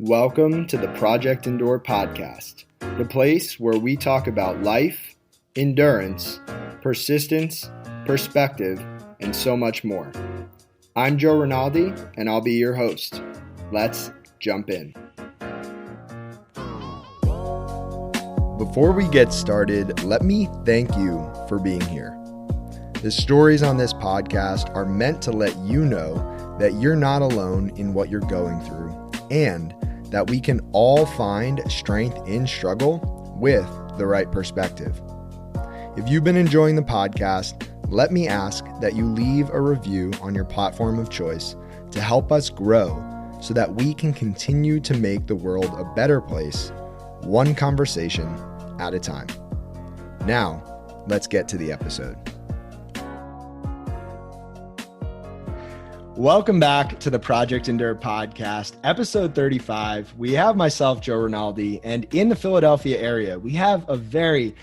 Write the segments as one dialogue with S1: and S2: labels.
S1: Welcome to the Project Endure podcast, the place where we talk about life, endurance, persistence, perspective, and so much more. I'm Joe Rinaldi, and I'll be your host. Let's jump in. Before we get started, let me thank you for being here. The stories on this podcast are meant to let you know that you're not alone in what you're going through, and that we can all find strength in struggle with the right perspective. If you've been enjoying the podcast, let me ask that you leave a review on your platform of choice to help us grow so that we can continue to make the world a better place, one conversation at a time. Now, let's get to the episode. Welcome back to the Project Endure podcast, episode 35. We have myself, Joe Rinaldi, and in the Philadelphia area, we have a very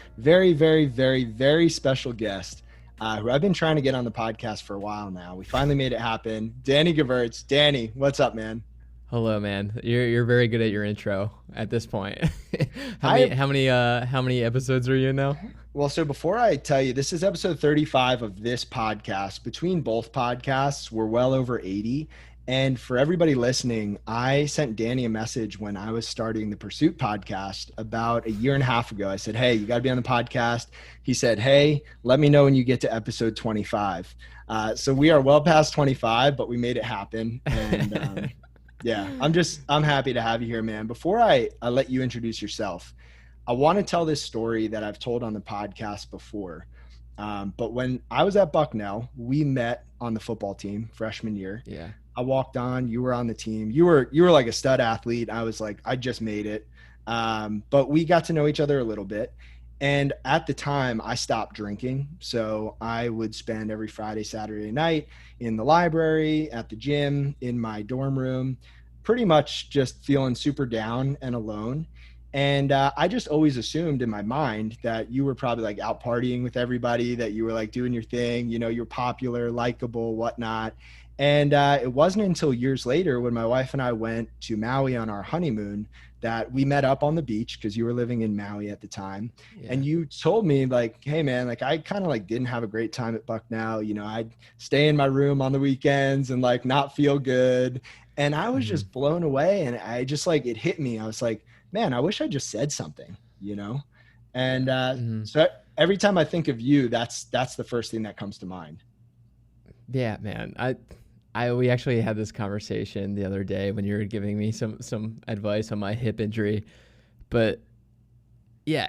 S1: special guest who I've been trying to get on the podcast for a while now. We finally made it happen. Danny Gevirtz. Danny, what's up, man?
S2: Hello, man. You're very good at your intro at this point. How many episodes are you in now?
S1: Well, so before I tell you, this is episode 35 of this podcast. Between both podcasts, we're well over 80. And for everybody listening, I sent Danny a message when I was starting the Pursuit podcast about a year and a half ago. I said, hey, you got to be on the podcast. He said, hey, let me know when you get to episode 25. So we are well past 25, but we made it happen. And yeah, I'm happy to have you here, man. Before I let you introduce yourself, I want to tell this story that I've told on the podcast before. But when I was at Bucknell, we met on the football team freshman year.
S2: Yeah.
S1: I walked on, you were on the team. You were like a stud athlete. I was like, I just made it. But we got to know each other a little bit. And at the time I stopped drinking. So I would spend every Friday, Saturday night in the library, at the gym, in my dorm room, pretty much just feeling super down and alone. And I just always assumed in my mind that you were probably like out partying with everybody, that you were like doing your thing, you know, you're popular, likable, whatnot. And it wasn't until years later when my wife and I went to Maui on our honeymoon that we met up on the beach, because you were living in Maui at the time. Yeah. And you told me like, hey man, like I kind of like didn't have a great time at Bucknell. You know, I'd stay in my room on the weekends and like not feel good. And I was just blown away. And I just like, it hit me. I was like, man, I wish I just said something, you know? And so every time I think of you, that's the first thing that comes to mind.
S2: Yeah, man. We actually had this conversation the other day when you were giving me some advice on my hip injury. But yeah,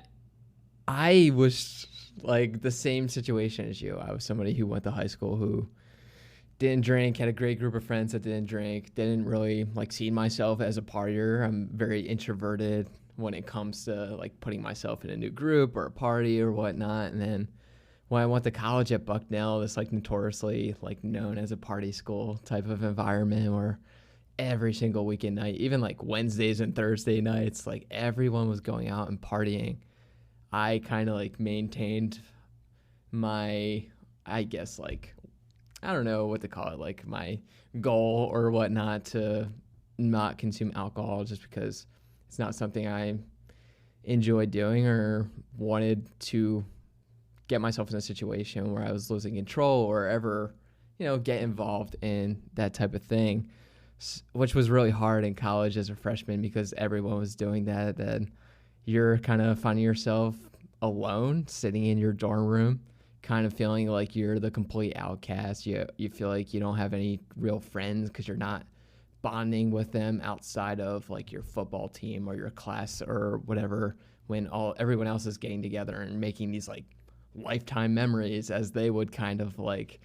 S2: I was like the same situation as you. I was somebody who went to high school who didn't drink, had a great group of friends that didn't drink, didn't really like see myself as a partier. I'm very introverted when it comes to like putting myself in a new group or a party or whatnot. And then when I went to college at Bucknell, this like notoriously like known as a party school type of environment where every single weekend night, even like Wednesdays and Thursday nights, like everyone was going out and partying. I kind of like maintained my, I guess like, I don't know what to call it, like my goal or whatnot to not consume alcohol, just because it's not something I enjoy doing or wanted to get myself in a situation where I was losing control or ever, you know, get involved in that type of thing, which was really hard in college as a freshman because everyone was doing that. Then you're kind of finding yourself alone, sitting in your dorm room, kind of feeling like you're the complete outcast. You feel like you don't have any real friends because you're not bonding with them outside of like your football team or your class or whatever, when everyone else is getting together and making these like lifetime memories, as they would kind of like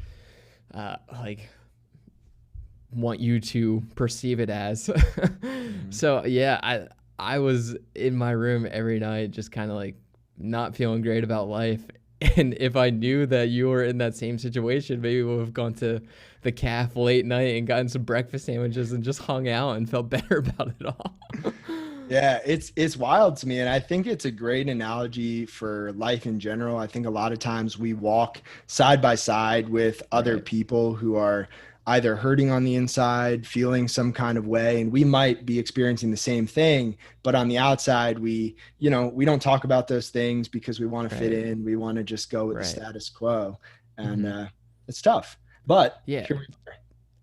S2: want you to perceive it as. So yeah, I was in my room every night just kind of like not feeling great about life. And if I knew that you were in that same situation, maybe we would have gone to the Calf late night and gotten some breakfast sandwiches and just hung out and felt better about it all.
S1: Yeah, it's wild to me. And I think it's a great analogy for life in general. I think a lot of times we walk side by side with other people who are either hurting on the inside, feeling some kind of way, and we might be experiencing the same thing, but on the outside, we don't talk about those things because we want to fit
S2: Right.
S1: in. We want to just go with the
S2: Right.
S1: status quo, and
S2: Hmm.
S1: it's tough. But
S2: Yeah,
S1: here we are.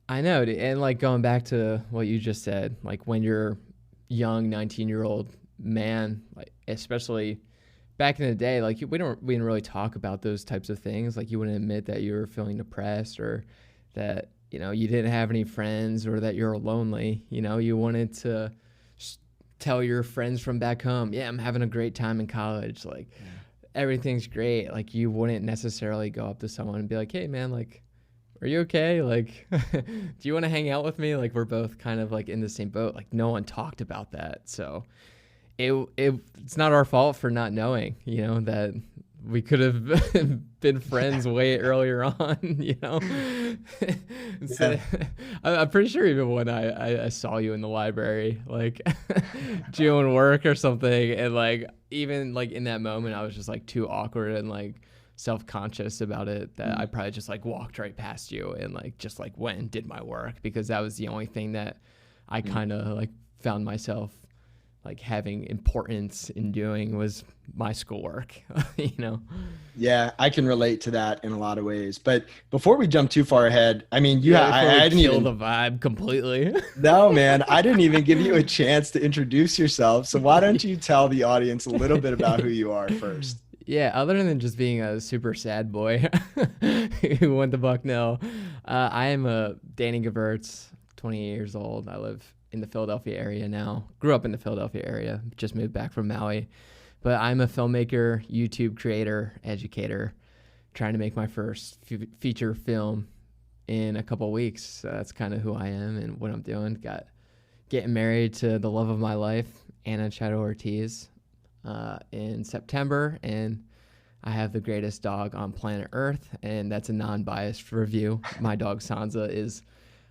S2: I know. And like going back to what you just said, like when you're young 19-year-old man, like especially back in the day, like we didn't really talk about those types of things. Like you wouldn't admit that you were feeling depressed or that, you didn't have any friends or that you're lonely. You wanted to tell your friends from back home, yeah, I'm having a great time in college. Like everything's great. Like you wouldn't necessarily go up to someone and be like, hey man, like, are you okay? Like, do you want to hang out with me? Like we're both kind of like in the same boat. Like no one talked about that. So it's not our fault for not knowing, that we could have been friends way earlier on,
S1: Yeah.
S2: So, I'm pretty sure even when I saw you in the library, like doing work or something, and like even like in that moment, I was just like too awkward and like self-conscious about it that I probably just like walked right past you and like just like went and did my work because that was the only thing that I kind of like found myself like having importance in doing was my schoolwork,
S1: Yeah, I can relate to that in a lot of ways. But before we jump too far ahead, I mean,
S2: Yeah, before we
S1: I didn't
S2: kill
S1: even,
S2: the vibe completely.
S1: no, man, I didn't even give you a chance to introduce yourself. So why don't you tell the audience a little bit about who you are first?
S2: Yeah, other than just being a super sad boy who went to Bucknell, I am a Danny Gevirtz, 20 years old. I live in the Philadelphia area now. Grew up in the Philadelphia area, just moved back from Maui. But I'm a filmmaker, YouTube creator, educator, trying to make my first feature film in a couple of weeks. So that's kind of who I am and what I'm doing. Getting married to the love of my life, Anna Chado Ortiz, in September, and I have the greatest dog on planet Earth, and that's a non-biased review. My dog Sansa is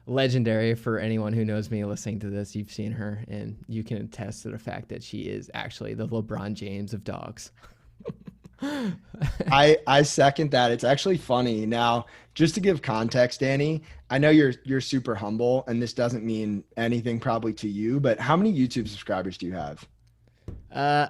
S2: legendary. For anyone who knows me listening to this, you've seen her, and you can attest to the fact that she is actually the LeBron James of dogs.
S1: I second that. It's actually funny. Now, just to give context, Danny, I know you're super humble, and this doesn't mean anything probably to you, but how many YouTube subscribers do you have?
S2: Uh,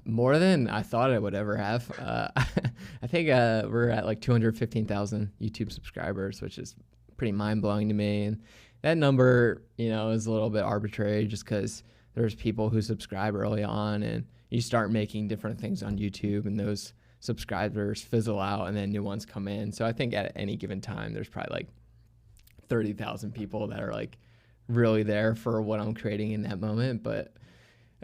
S2: More than I thought I would ever have. I think we're at like 215,000 YouTube subscribers, which is pretty mind blowing to me. And that number, is a little bit arbitrary just because there's people who subscribe early on, and you start making different things on YouTube, and those subscribers fizzle out, and then new ones come in. So I think at any given time, there's probably like 30,000 people that are like really there for what I'm creating in that moment, but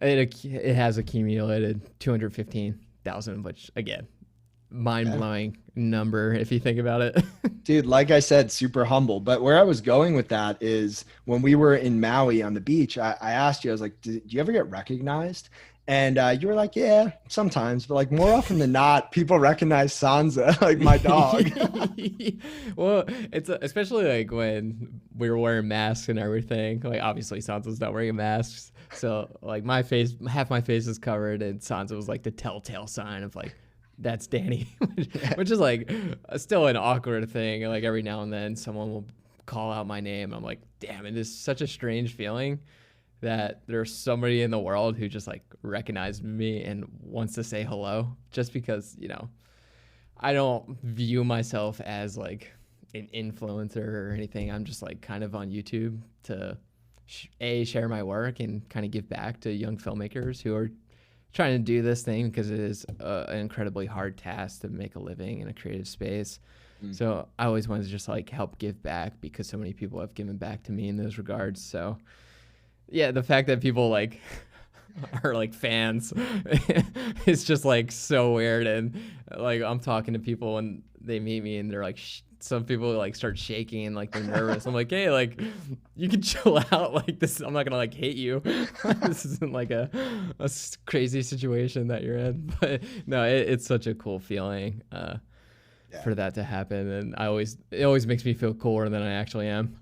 S2: it has accumulated 215,000, which again, mind blowing number if you think about it.
S1: Dude, like I said, super humble. But where I was going with that is when we were in Maui on the beach, I asked you, I was like, do you ever get recognized? And you were like, yeah, sometimes, but like more often than not, people recognize Sansa, like my dog.
S2: Well, it's especially like when we were wearing masks and everything. Like obviously Sansa's not wearing a mask, so like my face, half my face is covered, and Sansa was like the telltale sign of like that's Danny, which is like still an awkward thing. Like every now and then someone will call out my name. I'm like, damn, it is such a strange feeling that there's somebody in the world who just like recognized me and wants to say hello just because, I don't view myself as like an influencer or anything. I'm just like kind of on YouTube to share my work and kind of give back to young filmmakers who are trying to do this thing because it is an incredibly hard task to make a living in a creative space. So I always wanted to just like help give back because so many people have given back to me in those regards. So yeah, the fact that people like are like fans is just like so weird. And like I'm talking to people and they meet me and they're like, some people like start shaking and like they're nervous. I'm like, hey, like you can chill out. Like this, I'm not gonna like hate you. This isn't like a crazy situation that you're in. But no, it's such a cool feeling for that to happen. And it always makes me feel cooler than I actually am.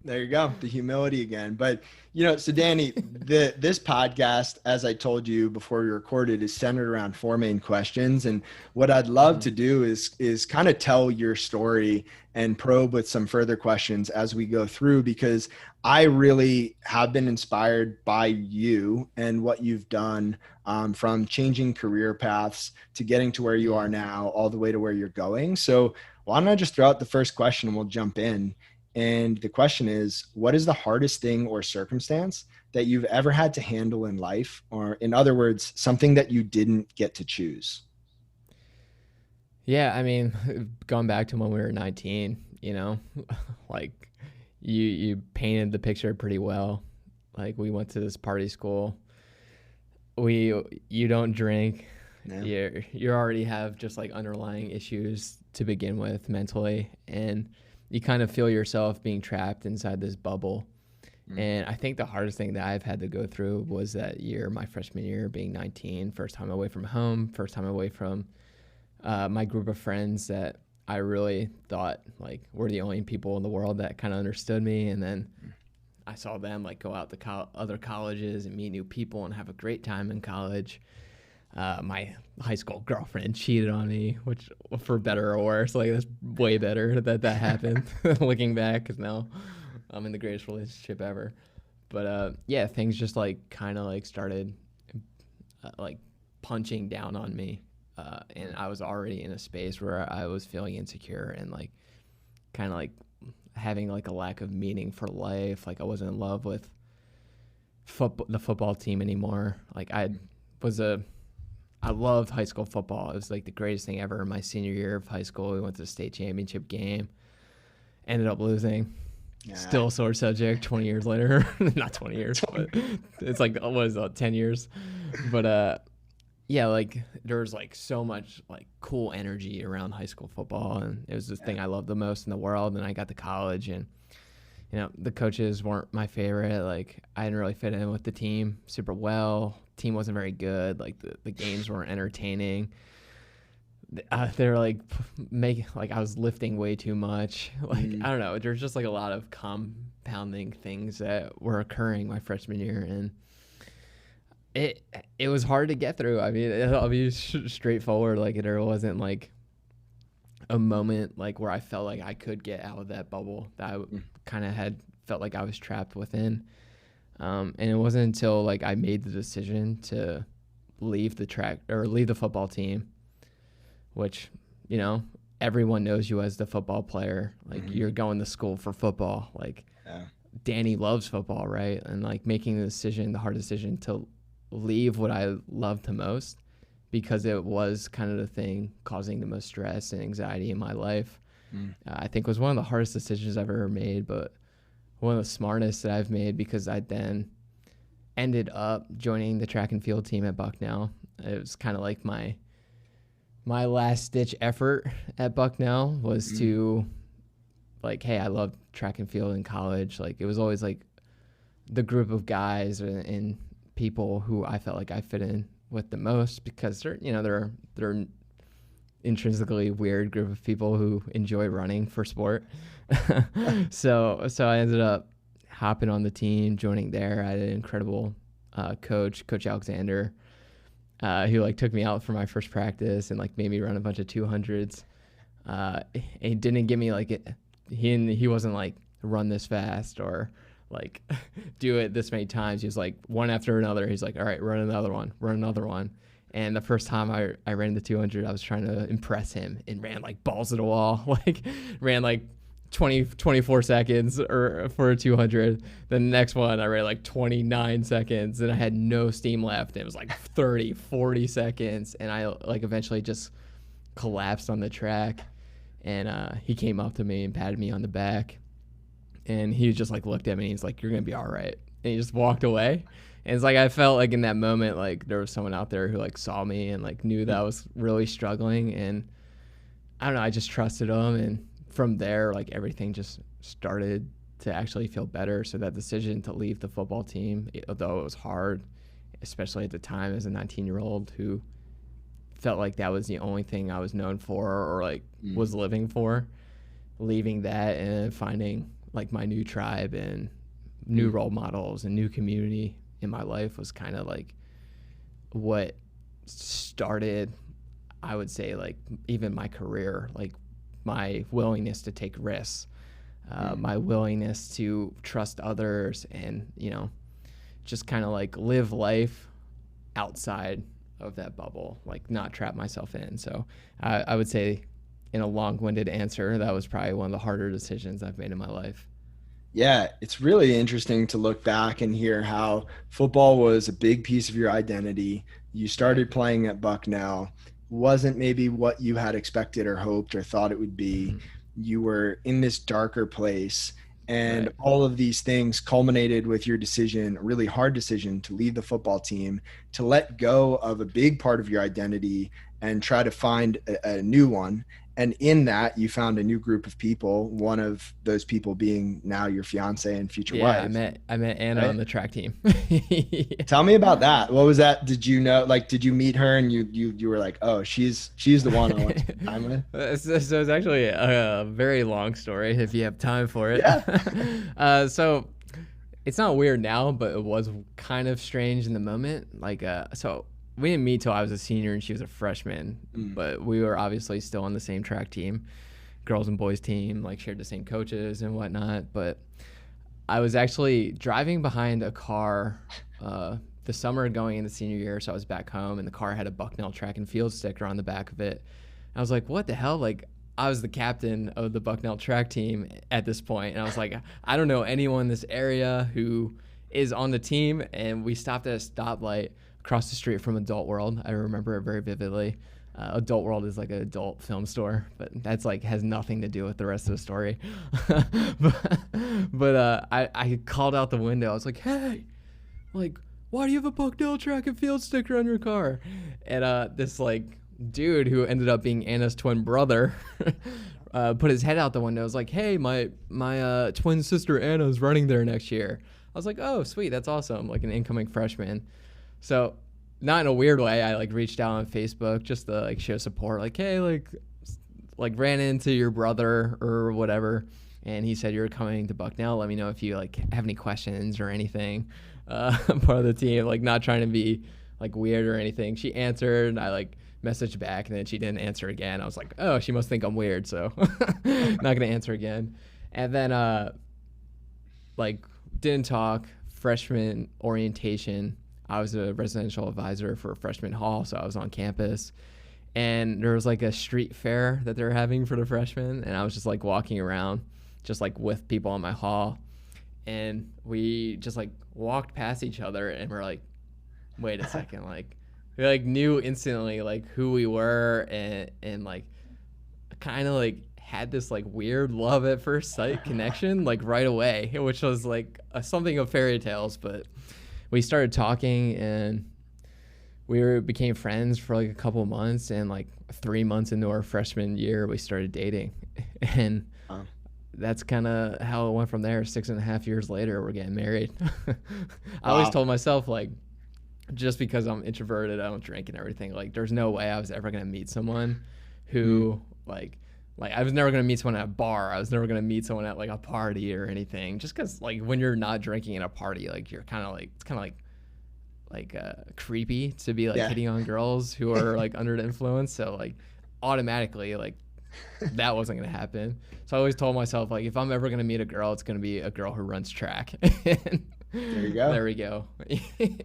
S1: There you go. The humility again. But, so Danny, this podcast, as I told you before we recorded, is centered around 4 main questions. And what I'd love to do is kind of tell your story and probe with some further questions as we go through, because I really have been inspired by you and what you've done, from changing career paths to getting to where you are now, all the way to where you're going. So why don't I just throw out the first question and we'll jump in. And the question is, what is the hardest thing or circumstance that you've ever had to handle in life? Or in other words, something that you didn't get to choose?
S2: Yeah, I mean, going back to when we were 19, like you painted the picture pretty well. Like, we went to this party school. You don't drink. No. You already have just like underlying issues to begin with mentally, and you kind of feel yourself being trapped inside this bubble. And I think the hardest thing that I've had to go through was that year, my freshman year, being 19, first time away from home, first time away from my group of friends that I really thought like were the only people in the world that kind of understood me. And then I saw them like go out to other colleges and meet new people and have a great time in college. My high school girlfriend cheated on me, which, for better or worse, like, that's way better that happened looking back, because now I'm in the greatest relationship ever. But yeah, things just like kind of like started like punching down on me, and I was already in a space where I was feeling insecure and like kind of like having like a lack of meaning for life. Like, I wasn't in love with the football team anymore. Like, I loved high school football. It was like the greatest thing ever. My senior year of high school, we went to the state championship game, ended up losing. Yeah. Still a sore subject 20 years later. Not 20 years, but it's like, what is it, 10 years? But yeah, like, there was like so much like cool energy around high school football, and it was the thing I loved the most in the world. And I got to college, and the coaches weren't my favorite. Like, I didn't really fit in with the team super well. Team wasn't very good. Like, the games weren't entertaining. They were like I was lifting way too much. Like, I don't know. There's just like a lot of compounding things that were occurring my freshman year, and it was hard to get through. I mean, I'll be straightforward. Like, there wasn't like a moment like where I felt like I could get out of that bubble that I kind of had felt like I was trapped within. And it wasn't until like I made the decision to leave the football team, which, everyone knows you as the football player. Like, you're going to school for football. Like, Danny loves football, right? And like making the hard decision to leave what I loved the most, because it was kind of the thing causing the most stress and anxiety in my life. I think was one of the hardest decisions I've ever made, but one of the smartest that I've made, because I then ended up joining the track and field team at Bucknell. It was kind of like my last ditch effort at Bucknell was to like, hey, I loved track and field in college. Like, it was always like the group of guys and people who I felt like I fit in with the most, because they're intrinsically weird group of people who enjoy running for sport. So I ended up hopping on the team, joining there. I had an incredible Coach Alexander, who like took me out for my first practice and like made me run a bunch of 200s. He didn't give me like he wasn't like, run this fast or like do it this many times. He was like, one after another. He's like, all right, run another one. And the first time I ran the 200, I was trying to impress him and ran like balls to the wall, like ran like 24 seconds or for a 200. The next one I ran like 29 seconds and I had no steam left. It was like 30, 40 seconds. And I like eventually just collapsed on the track. And he came up to me and patted me on the back. And he just like looked at me and he's like, you're going to be all right. And he just walked away. And it's like, I felt like in that moment, like there was someone out there who like saw me and like knew that I was really struggling. And I don't know, I just trusted him. And from there, like everything just started to actually feel better. So that decision to leave the football team, although it was hard, especially at the time as a 19-year-old who felt like that was the only thing I was known for or like was living for, leaving that and finding like my new tribe and new role models and new community in my life was kind of like what started, I would say, like even my career, like my willingness to take risks, my willingness to trust others, and just kind of like live life outside of that bubble, like not trap myself in. So I would say, in a long-winded answer, that was probably one of the harder decisions I've made in my life.
S1: Yeah, it's really interesting to look back and hear how football was a big piece of your identity. You started playing at Bucknell, wasn't maybe what you had expected or hoped or thought it would be. You were in this darker place, and
S2: Right.
S1: all of these things culminated with your decision, a really hard decision, to leave the football team, to let go of a big part of your identity and try to find a new one. And in that, you found a new group of people, one of those people being now your fiance and future
S2: Yeah,
S1: wife.
S2: I met Anna
S1: Right?
S2: on the track team.
S1: Tell me about that. What was that? Did you know, like, did you meet her and you were like, oh, she's the one I want to spend time with?
S2: So it's actually a very long story if you have time for it.
S1: Yeah.
S2: So it's not weird now, but it was kind of strange in the moment. Like, so we didn't meet till I was a senior and she was a freshman, but we were obviously still on the same track team, girls and boys team, like shared the same coaches and whatnot. But I was actually driving behind a car the summer going into senior year, so I was back home, and the car had a Bucknell track and field sticker on the back of it. I was like, what the hell? Like, I was the captain of the Bucknell track team at this point, and I was like, I don't know anyone in this area who is on the team, and we stopped at a stoplight across the street from Adult World. I remember it very vividly. Adult World is like an adult film store, but that's like has nothing to do with the rest of the story. but I called out the window. I was like, "Hey, like, why do you have a Bucknell track and field sticker on your car?" And this like dude who ended up being Anna's twin brother put his head out the window. I was like, "Hey, my twin sister Anna's running there next year." I was like, "Oh, sweet, that's awesome!" Like an incoming freshman. So, not in a weird way, I like reached out on Facebook just to like show support. Like, hey, like ran into your brother or whatever, and he said you're coming to Bucknell. Let me know if you like have any questions or anything. Part of the team, like not trying to be like weird or anything. She answered, and I like messaged back, and then she didn't answer again. I was like, oh, she must think I'm weird, so not gonna answer again. And then like didn't talk. Freshman orientation, I was a residential advisor for freshman hall, so I was on campus. And there was like a street fair that they're having for the freshmen, and I was just like walking around, just like with people on my hall, and we just like walked past each other, and we're like, wait a second, like we like knew instantly like who we were, and like kind of like had this like weird love at first sight connection like right away, which was like something of fairy tales. But we started talking, and we became friends for like a couple of months, and like 3 months into our freshman year we started dating. And that's kind of how it went from there. 6.5 years later, we're getting married. I always told myself, like, just because I'm introverted, I don't drink and everything, like there's no way I was ever going to meet someone who like I was never going to meet someone at a bar. I was never going to meet someone at like a party or anything, just because like when you're not drinking at a party, like you're kind of like, it's kind of like creepy to be like hitting on girls who are like under the influence. So like automatically like that wasn't going to happen. So I always told myself, like, if I'm ever going to meet a girl, it's going to be a girl who runs track.
S1: There you go.
S2: There we go.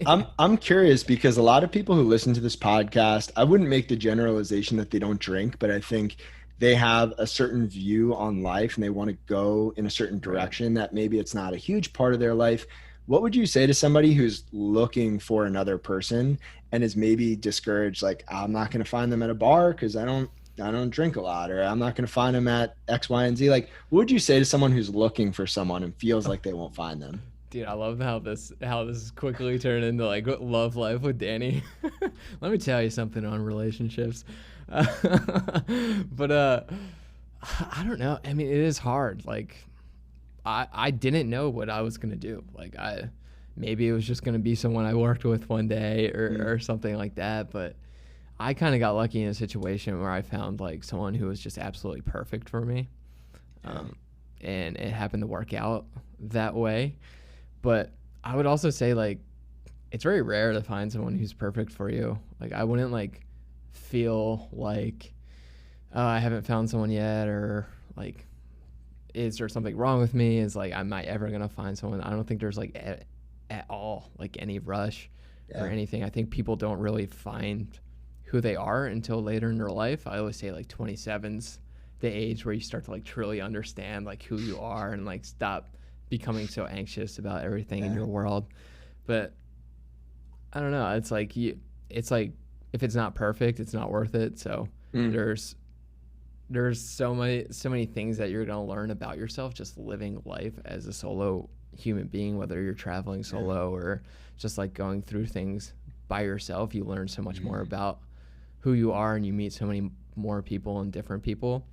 S1: I'm curious because a lot of people who listen to this podcast, I wouldn't make the generalization that they don't drink, but I think they have a certain view on life and they want to go in a certain direction that maybe it's not a huge part of their life. What would you say to somebody who's looking for another person and is maybe discouraged, like, I'm not going to find them at a bar because I don't drink a lot, or I'm not going to find them at X, Y, and Z. Like, what would you say to someone who's looking for someone and feels like they won't find them?
S2: Dude, I love how this quickly turned into like love life with Danny. Let me tell you something on relationships. But I don't know. I mean, it is hard. Like I didn't know what I was gonna do. Like maybe it was just gonna be someone I worked with one day or something like that. But I kind of got lucky in a situation where I found like someone who was just absolutely perfect for me. and it happened to work out that way. But I would also say, like, it's very rare to find someone who's perfect for you. Like, I wouldn't like feel like, oh, I haven't found someone yet, or like, is there something wrong with me? Is like, am I ever gonna find someone? I don't think there's like at all like any rush or anything. I think people don't really find who they are until later in their life. I always say like 27's the age where you start to like truly understand like who you are and like stop becoming so anxious about everything in your world. But I don't know. It's like if it's not perfect, it's not worth it. So there's so many things that you're gonna learn about yourself just living life as a solo human being, whether you're traveling solo or just like going through things by yourself. You learn so much more about who you are, and you meet so many more people and different people.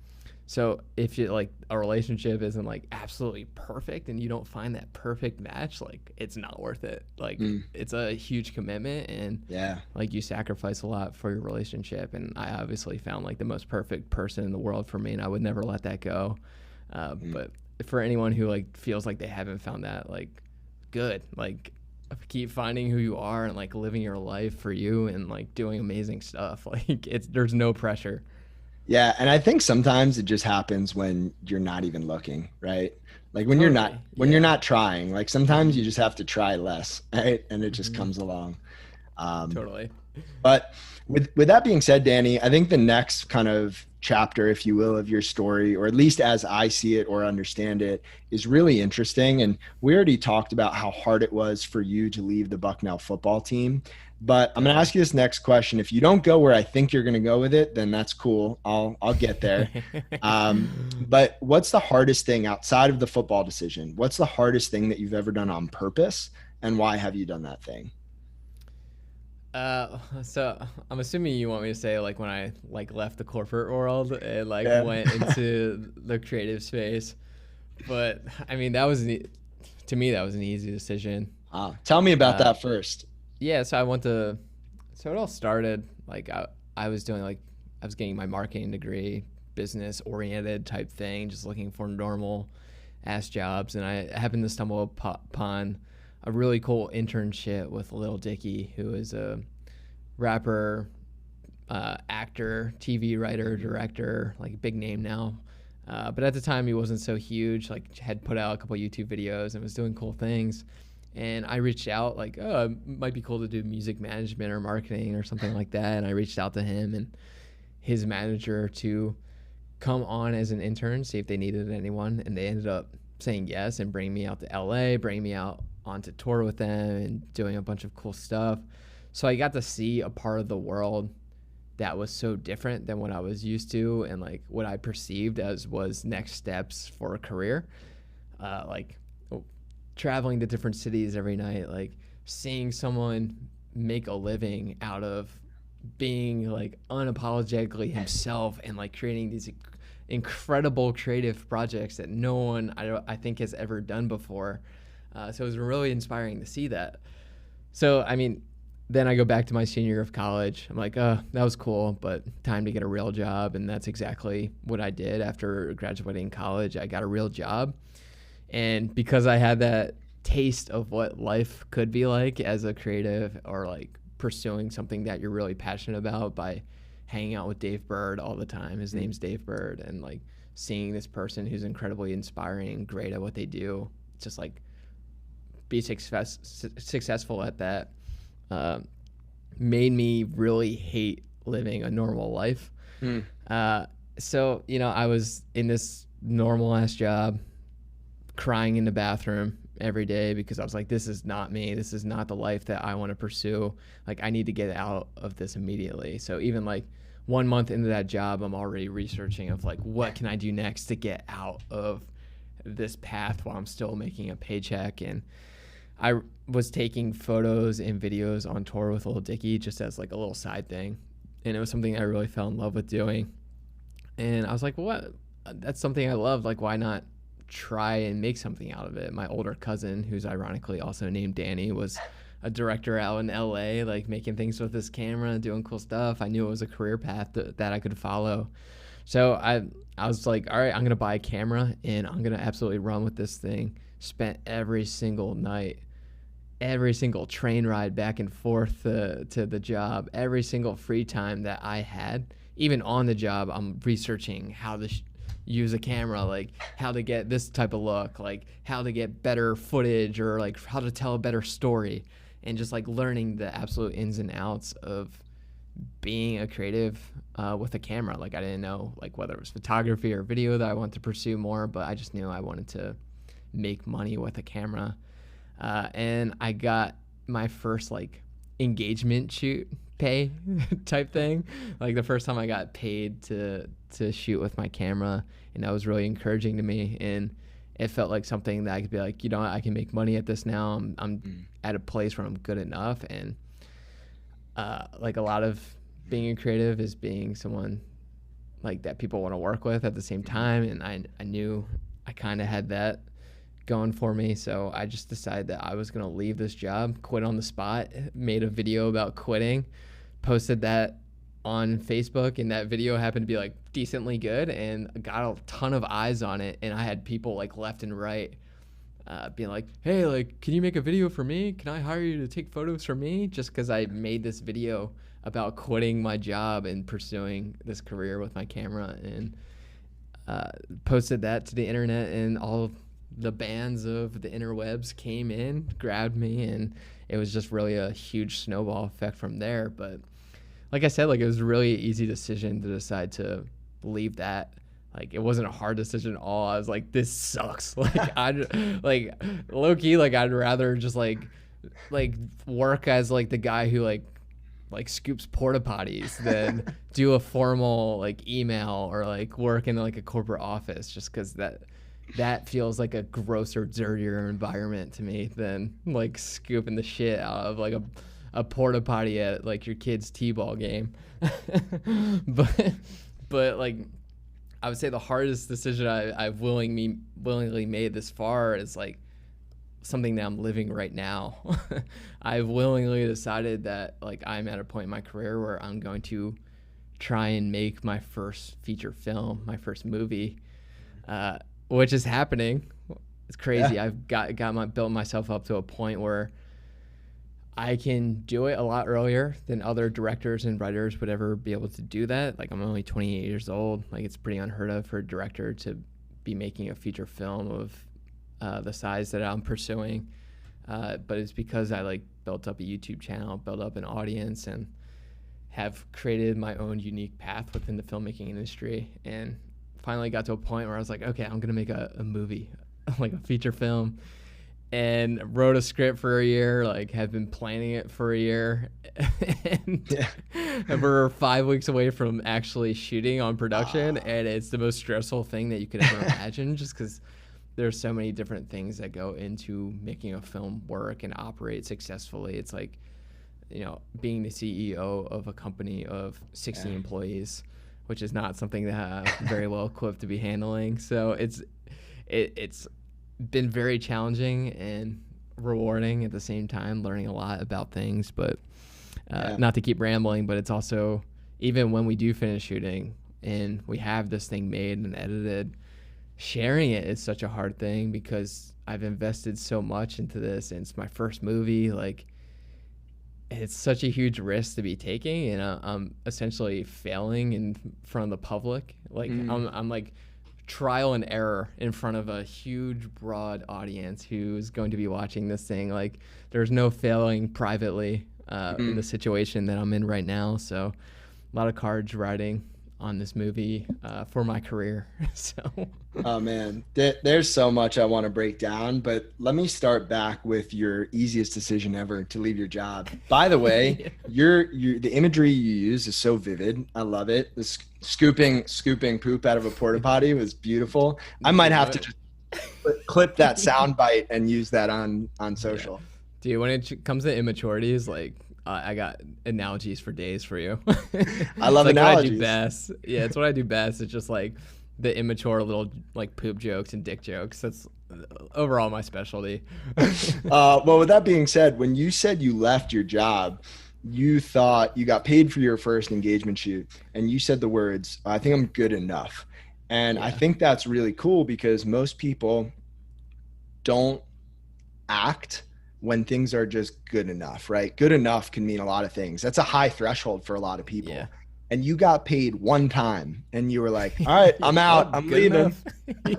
S2: So if you like a relationship isn't like absolutely perfect and you don't find that perfect match, like it's not worth it. Like it's a huge commitment, and like you sacrifice a lot for your relationship. And I obviously found like the most perfect person in the world for me, and I would never let that go. But for anyone who like feels like they haven't found that, like good, like keep finding who you are and like living your life for you and like doing amazing stuff. Like there's no pressure.
S1: Yeah, and I think sometimes it just happens when you're not even looking, right? Like when you're not trying. Like sometimes you just have to try less, right? And it just comes along.
S2: Totally.
S1: But with that being said, Danny, I think the next kind of chapter, if you will, of your story, or at least as I see it or understand it, is really interesting. And we already talked about how hard it was for you to leave the Bucknell football team. But I'm going to ask you this next question. If you don't go where I think you're going to go with it, then that's cool. I'll get there. But what's the hardest thing outside of the football decision? What's the hardest thing that you've ever done on purpose, and why have you done that thing?
S2: So I'm assuming you want me to say like when I like left the corporate world and like went into the creative space. But I mean, to me, that was an easy decision.
S1: Tell me about that first.
S2: Yeah, so it all started like I was doing like I was getting my marketing degree, business oriented type thing, just looking for normal ass jobs, and I happened to stumble upon a really cool internship with Lil Dicky, who is a rapper, actor, TV writer, director, like big name now. But at the time he wasn't so huge, like had put out a couple YouTube videos and was doing cool things. And I reached out like, oh, it might be cool to do music management or marketing or something like that. And I reached out to him and his manager to come on as an intern, see if they needed anyone. And they ended up saying yes and bring me out to LA, bring me out onto tour with them and doing a bunch of cool stuff. So I got to see a part of the world that was so different than what I was used to and like what I perceived as was next steps for a career. Like traveling to different cities every night, like seeing someone make a living out of being like unapologetically himself and like creating these incredible creative projects that no one I think has ever done before. So it was really inspiring to see that. So, I mean, then I go back to my senior year of college. I'm like, oh, that was cool, but time to get a real job. And that's exactly what I did after graduating college. I got a real job. And because I had that taste of what life could be like as a creative or like pursuing something that you're really passionate about by hanging out with Dave Bird all the time. His name's Dave Bird. And like seeing this person who's incredibly inspiring, great at what they do, just like be successful at that, made me really hate living a normal life. So, you know, I was in this normal ass job, crying in the bathroom every day because I was like, this is not me. This is not the life that I want to pursue. Like, I need to get out of this immediately. So even like 1 month into that job, I'm already researching of like, what can I do next to get out of this path while I'm still making a paycheck. And I was taking photos and videos on tour with Lil Dicky just as like a little side thing. And it was something I really fell in love with doing. And I was like, well, what? That's something I love. Like, why not try and make something out of it? My older cousin, who's ironically also named Danny, was a director out in LA, like making things with his camera, doing cool stuff. I knew it was a career path that I could follow. So I was like, all right, I'm gonna buy a camera and I'm gonna absolutely run with this thing. Spent every single night, every single train ride back and forth to the job, every single free time that I had, even on the job, I'm researching how to use a camera, like how to get this type of look, like how to get better footage, or like how to tell a better story, and just like learning the absolute ins and outs of being a creative with a camera. Like I didn't know like whether it was photography or video that I wanted to pursue more, but I just knew I wanted to make money with a camera. And I got my first like engagement shoot pay type thing. Like the first time I got paid to shoot with my camera, and that was really encouraging to me. And it felt like something that I could be like, you know, I can make money at this now. I'm at a place where I'm good enough. And like a lot of being a creative is being someone like that people want to work with at the same time. And I knew I kind of had that going for me. So I just decided that I was going to leave this job, quit on the spot, made a video about quitting, posted that on Facebook, and that video happened to be like decently good and got a ton of eyes on it. And I had people like left and right being like, hey, like, can you make a video for me? Can I hire you to take photos for me? Just because I made this video about quitting my job and pursuing this career with my camera, and posted that to the internet, and all of the bands of the interwebs came in, grabbed me, and it was just really a huge snowball effect from there. But like I said, like it was a really easy decision to decide to leave that. Like it wasn't a hard decision at all. I was like, this sucks. Like I'd like low key, like I'd rather just like work as like the guy who like scoops porta potties than do a formal like email or like work in like a corporate office, just because that feels like a grosser, dirtier environment to me than like scooping the shit out of like a porta potty at like your kid's t-ball game. but like I would say the hardest decision I've willingly made this far is like something that I'm living right now. I've willingly decided that like I'm at a point in my career where I'm going to try and make my first feature film, my first movie, which is happening. It's crazy. Yeah. I've built myself up to a point where I can do it a lot earlier than other directors and writers would ever be able to do that. Like I'm only 28 years old. Like it's pretty unheard of for a director to be making a feature film of the size that I'm pursuing. But it's because I like built up a YouTube channel, built up an audience, and have created my own unique path within the filmmaking industry. And finally got to a point where I was like, okay, I'm going to make a movie, like a feature film. And wrote a script for a year, like have been planning it for a year, and we're 5 weeks away from actually shooting on production. And it's the most stressful thing that you could ever imagine, just because there's so many different things that go into making a film work and operate successfully. It's like, you know, being the CEO of a company of 60 employees, which is not something that I'm very well equipped to be handling. So it's been very challenging and rewarding at the same time, learning a lot about things. But not to keep rambling, but it's also, even when we do finish shooting and we have this thing made and edited, sharing it is such a hard thing because I've invested so much into this, and it's my first movie. Like it's such a huge risk to be taking, and I'm essentially failing in front of the public. Like I'm like trial and error in front of a huge, broad audience who's going to be watching this thing. Like there's no failing privately in the situation that I'm in right now. So a lot of cards riding on this movie for my career. So
S1: oh man, there's so much I want to break down, but let me start back with your easiest decision ever, to leave your job. By the way, the imagery you use is so vivid. I love it. The scooping poop out of a porta potty was beautiful. I might have to just clip that sound bite and use that on social.
S2: Yeah. Dude, when it comes to immaturities, like I got analogies for days for you.
S1: I love analogies.
S2: What I do best. Yeah, it's what I do best. It's just like the immature little like poop jokes and dick jokes. That's overall my specialty.
S1: Well, with that being said, when you said you left your job, you thought you got paid for your first engagement shoot and you said the words, I think I'm good enough. And I
S2: Yeah.
S1: think that's really cool because most people don't act when things are just good enough, right? Good enough can mean a lot of things. That's a high threshold for a lot of
S2: Yeah.
S1: people. And you got paid one time and you were like, all right, I'm
S2: Well,
S1: out. I'm
S2: good
S1: leaving.
S2: enough.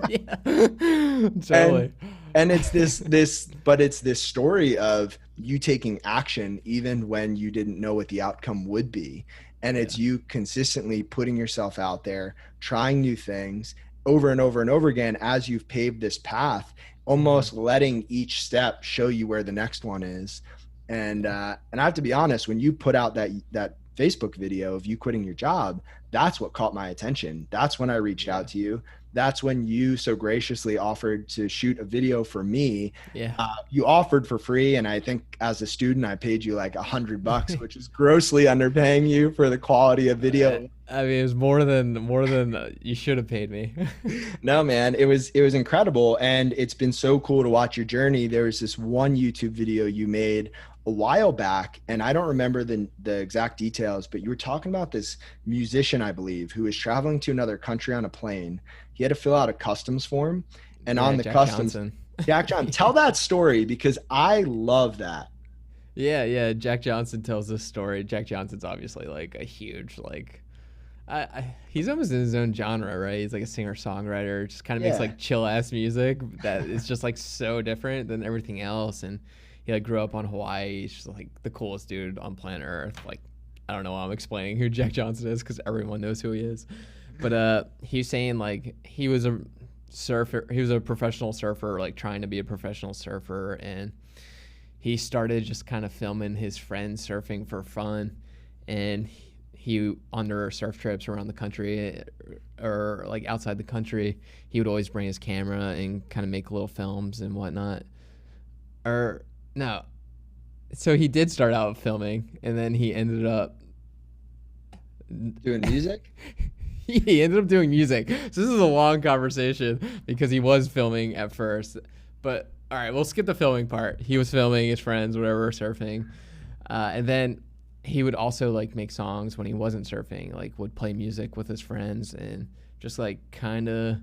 S2: Yeah.
S1: And
S2: Totally.
S1: it's but it's this story of you taking action even when you didn't know what the outcome would be. And
S2: Yeah.
S1: it's you consistently putting yourself out there, trying new things over and over and over again as you've paved this path,
S2: Hmm.
S1: almost letting each step show you where the next one is.
S2: Yeah.
S1: And I have to be honest, when you put out that Facebook video of you quitting your job, that's what caught my attention. That's when I reached
S2: Yeah.
S1: out to you. That's when you so graciously offered to shoot a video for me.
S2: Yeah.
S1: You offered for free, and I think as a student, I paid you like $100, which is grossly underpaying you for the quality of video.
S2: I mean, it was more than you should have paid me.
S1: No, man, it was incredible, and it's been so cool to watch your journey. There was this one YouTube video you made a while back, and I don't remember the exact details, but you were talking about this musician, I believe, who was traveling to another country on a plane. He had to fill out a customs form, and
S2: Yeah,
S1: on the
S2: Jack
S1: customs,
S2: Johnson.
S1: Jack John, tell that story because I love that.
S2: Yeah, yeah. Jack Johnson tells this story. Jack Johnson's obviously like a huge like he's almost in his own genre, right? He's like a singer songwriter, just kind of makes
S1: Yeah.
S2: like chill ass music that is just like so different than everything else. And he like grew up on Hawaii. He's just like the coolest dude on planet Earth. Like I don't know why I'm explaining who Jack Johnson is because everyone knows who he is. But he's saying like he was a surfer. He was a professional surfer, like trying to be a professional surfer, and he started just kind of filming his friends surfing for fun, and he on their surf trips around the country or like outside the country, he would always bring his camera and kind of make little films and whatnot. Or no, so he did start out filming, and then he ended up
S1: Doing music?
S2: he ended up doing music. So this is a long conversation because he was filming at first. But all right, we'll skip the filming part. He was filming his friends, whatever, surfing, and then he would also like make songs when he wasn't surfing. Like would play music with his friends and just like kind of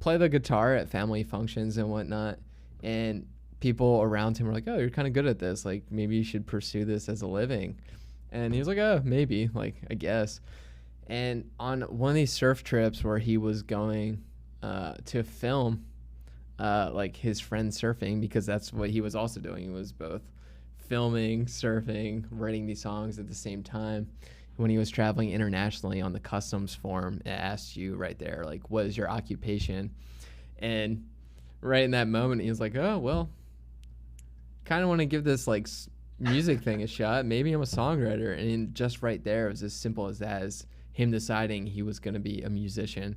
S2: play the guitar at family functions and whatnot. And people around him were like, "Oh, you're kind of good at this. Like maybe you should pursue this as a living." And he was like, "Oh, maybe. Like I guess." And on one of these surf trips where he was going to film like his friend surfing, because that's what he was also doing. He was both filming, surfing, writing these songs at the same time. When he was traveling internationally on the customs form, it asked you right there, like, what is your occupation? And right in that moment, he was like, oh, well, kind of want to give this like music thing a shot. Maybe I'm a songwriter. And just right there, it was as simple as that, as him deciding he was going to be a musician.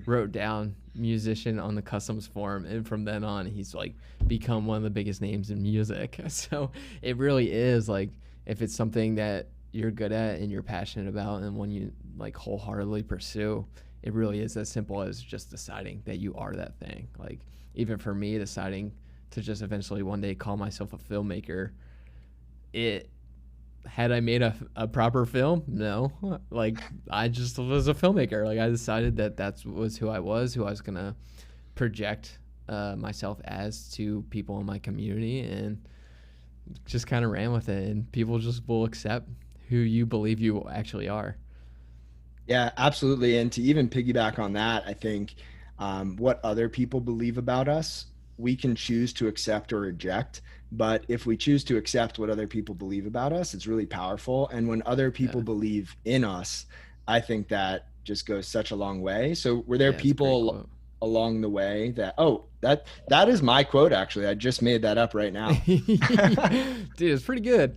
S2: Wrote down musician on the customs form, and from then on he's like become one of the biggest names in music. So it really is like, if it's something that you're good at and you're passionate about and when you like wholeheartedly pursue, it really is as simple as just deciding that you are that thing. Like even for me, deciding to just eventually one day call myself a filmmaker, it had I made a proper film? No. Like I just was a filmmaker. Like I decided that was who I was gonna project myself as to people in my community, and just kind of ran with it. And people just will accept who you believe you actually are.
S1: Yeah, absolutely. And to even piggyback on that, I think what other people believe about us, we can choose to accept or reject. But if we choose to accept what other people believe about us, it's really powerful. And when other people
S2: Yeah,
S1: believe in us, I think that just goes such a long way. So were there
S2: yeah, it's a great
S1: people
S2: quote.
S1: along the way that, oh, that is my quote, actually. I just made that up right now.
S2: Dude, it's pretty good.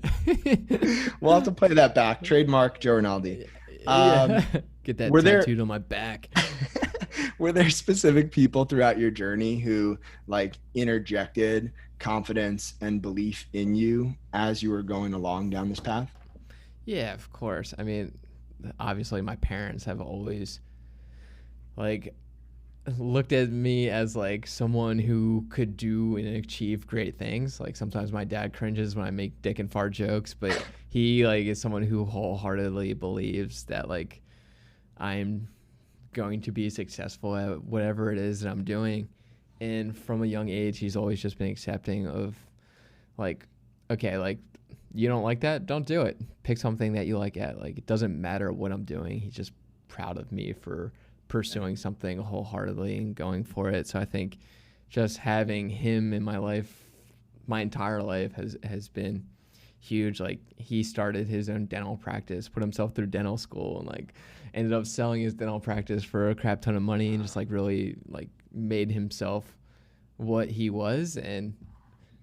S1: We'll have to play that back. Trademark Joe Rinaldi.
S2: Yeah,
S1: Um,
S2: get that
S1: were there
S2: tattooed on my back.
S1: were there specific people throughout your journey who like interjected confidence and belief in you as you were going along down this path?
S2: Yeah, of course. I mean, obviously, my parents have always like looked at me as like someone who could do and achieve great things. Like sometimes my dad cringes when I make dick and fart jokes, but he like is someone who wholeheartedly believes that like I'm going to be successful at whatever it is that I'm doing. And from a young age, he's always just been accepting of like, okay, like you don't like that, don't do it. Pick something that you like at. Like it doesn't matter what I'm doing. He's just proud of me for pursuing something wholeheartedly and going for it. So I think just having him in my life, my entire life has been huge. Like he started his own dental practice, put himself through dental school, and like ended up selling his dental practice for a crap ton of money, and just like really like made himself what he was. And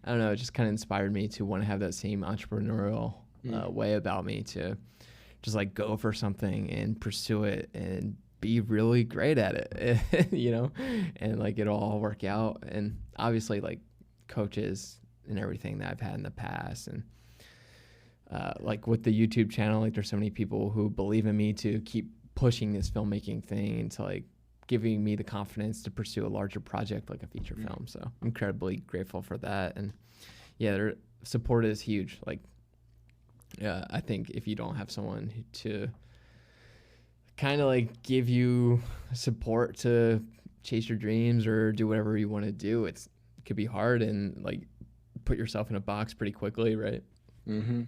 S2: I don't know, it just kind of inspired me to want to have that same entrepreneurial way about me, to just like go for something and pursue it and be really great at it, you know, and like it'll all work out. And obviously like coaches and everything that I've had in the past, and like with the YouTube channel, like there's so many people who believe in me to keep pushing this filmmaking thing, and to like giving me the confidence to pursue a larger project like a feature film. So I'm incredibly grateful for that. And yeah, their support is huge. Like, I think if you don't have someone to kind of like give you support to chase your dreams or do whatever you want to do, it could be hard and like put yourself in a box pretty quickly, right?
S1: Mm-hmm.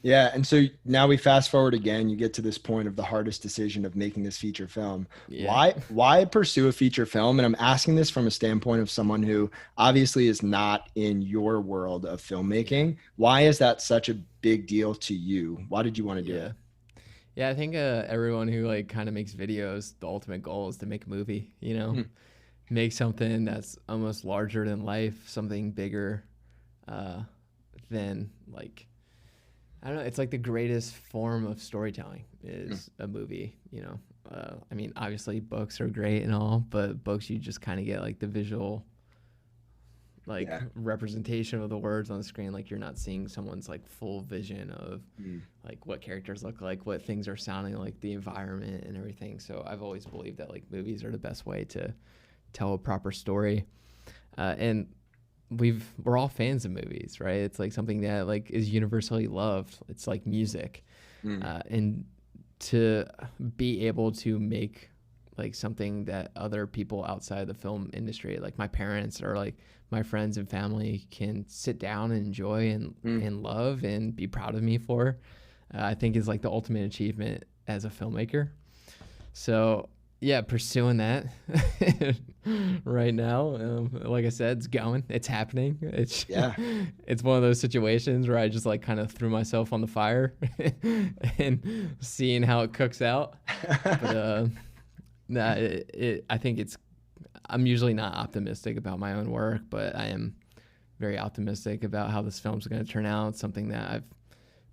S1: Yeah. And so now we fast forward again, you get to this point of the hardest decision of making this feature film.
S2: Yeah.
S1: Why pursue a feature film? And I'm asking this from a standpoint of someone who obviously is not in your world of filmmaking. Why is that such a big deal to you? Why did you want to do it?
S2: Yeah, I think everyone who like kind of makes videos, the ultimate goal is to make a movie, you know, make something that's almost larger than life, something bigger than like, I don't know. It's like the greatest form of storytelling is a movie, you know. I mean, obviously books are great and all, but books you just kind of get like the visual, like representation of the words on the screen. Like you're not seeing someone's like full vision of like what characters look like, what things are sounding like, the environment and everything. So I've always believed that like movies are the best way to tell a proper story, and we're all fans of movies, right? It's like something that like is universally loved. It's like music, and to be able to make like something that other people outside the film industry, like my parents or like my friends and family, can sit down and enjoy and love and be proud of me for, I think is like the ultimate achievement as a filmmaker. So yeah, pursuing that right now. Like I said, it's going, it's happening. It's one of those situations where I just like kind of threw myself on the fire and seeing how it cooks out. But nah, I think I'm usually not optimistic about my own work, but I am very optimistic about how this film's going to turn out. It's something that I've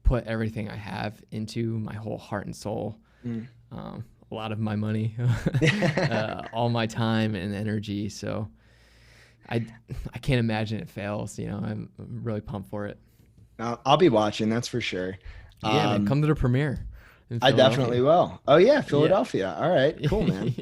S2: put everything I have into, my whole heart and soul. A lot of my money, all my time and energy. So I can't imagine it fails. You know, I'm really pumped for it.
S1: I'll be watching, that's for sure.
S2: Yeah, man, come to the premiere.
S1: I definitely will. Oh yeah, Philadelphia. Yeah. All right, cool, man.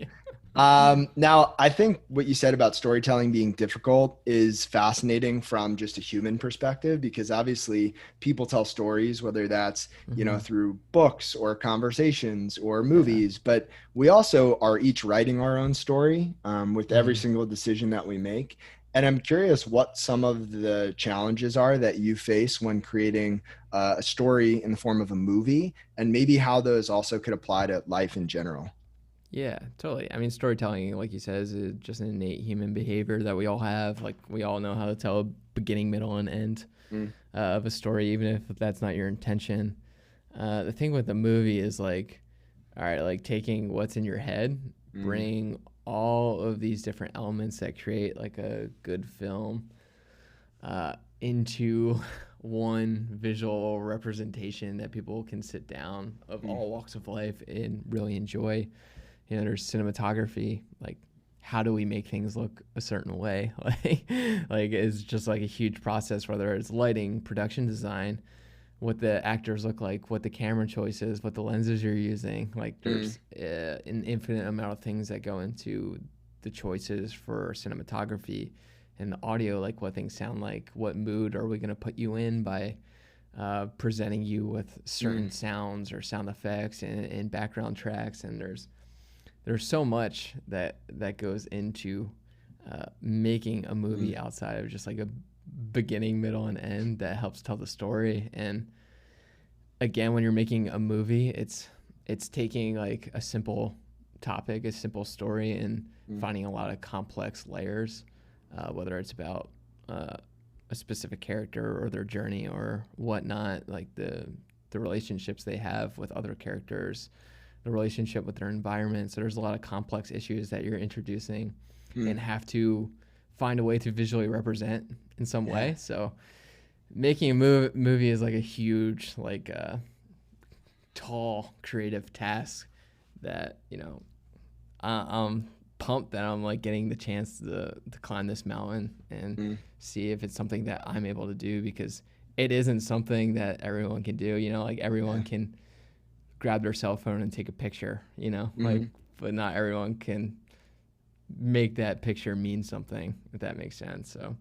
S1: Now, I think what you said about storytelling being difficult is fascinating from just a human perspective, because obviously people tell stories, whether that's, you know, through books or conversations or movies, but we also are each writing our own story with every single decision that we make. And I'm curious what some of the challenges are that you face when creating a story in the form of a movie, and maybe how those also could apply to life in general.
S2: Yeah, totally. I mean, storytelling, like you said, is just an innate human behavior that we all have. Like, we all know how to tell a beginning, middle, and end of a story, even if that's not your intention. The thing with the movie is like, all right, like taking what's in your head, bring all of these different elements that create like a good film into one visual representation that people can sit down of all walks of life and really enjoy. You know, there's cinematography, like how do we make things look a certain way? Like it's just like a huge process, whether it's lighting, production design, what the actors look like, what the camera choices, what the lenses you're using. Like there's an infinite amount of things that go into the choices for cinematography and the audio, like what things sound like, what mood are we going to put you in by presenting you with certain sounds or sound effects and background tracks. And there's so much that goes into making a movie outside of just like a beginning, middle, and end that helps tell the story. And again, when you're making a movie, it's taking like a simple topic, a simple story, and finding a lot of complex layers, whether it's about a specific character or their journey or whatnot, like the relationships they have with other characters, the relationship with their environment. So there's a lot of complex issues that you're introducing and have to find a way to visually represent in some way. So making a movie is like a huge, like tall creative task that, you know, I'm pumped that I'm like getting the chance to climb this mountain and see if it's something that I'm able to do, because it isn't something that everyone can do, you know, like everyone can grab their cell phone and take a picture, you know, like, but not everyone can make that picture mean something, if that makes sense. So